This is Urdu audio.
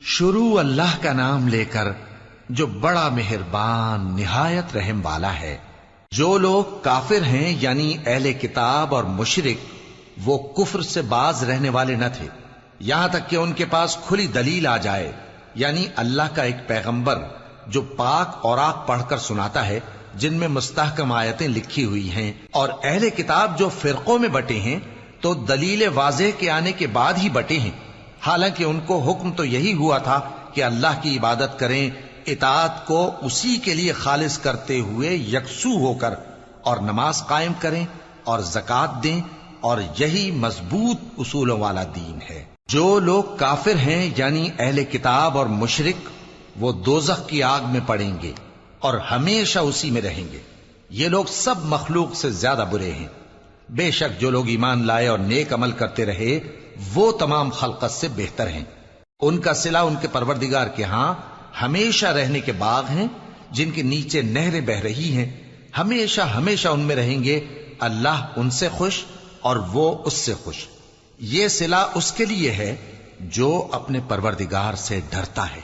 شروع اللہ کا نام لے کر جو بڑا مہربان نہایت رحم والا ہے۔ جو لوگ کافر ہیں یعنی اہل کتاب اور مشرک، وہ کفر سے باز رہنے والے نہ تھے یہاں تک کہ ان کے پاس کھلی دلیل آ جائے، یعنی اللہ کا ایک پیغمبر جو پاک اوراق پڑھ کر سناتا ہے جن میں مستحکم آیتیں لکھی ہوئی ہیں، اور اہل کتاب جو فرقوں میں بٹے ہیں تو دلیل واضح کے آنے کے بعد ہی بٹے ہیں، حالانکہ ان کو حکم تو یہی ہوا تھا کہ اللہ کی عبادت کریں، اطاعت کو اسی کے لیے خالص کرتے ہوئے یکسو ہو کر، اور نماز قائم کریں اور زکوٰۃ دیں، اور یہی مضبوط اصولوں والا دین ہے۔ جو لوگ کافر ہیں یعنی اہل کتاب اور مشرک، وہ دوزخ کی آگ میں پڑیں گے اور ہمیشہ اسی میں رہیں گے۔ یہ لوگ سب مخلوق سے زیادہ برے ہیں۔ بے شک جو لوگ ایمان لائے اور نیک عمل کرتے رہے وہ تمام خلقت سے بہتر ہیں۔ ان کا صلہ ان کے پروردگار کے ہاں ہمیشہ رہنے کے باغ ہیں جن کے نیچے نہریں بہ رہی ہیں، ہمیشہ ہمیشہ ان میں رہیں گے۔ اللہ ان سے خوش اور وہ اس سے خوش۔ یہ صلہ اس کے لیے ہے جو اپنے پروردگار سے ڈرتا ہے۔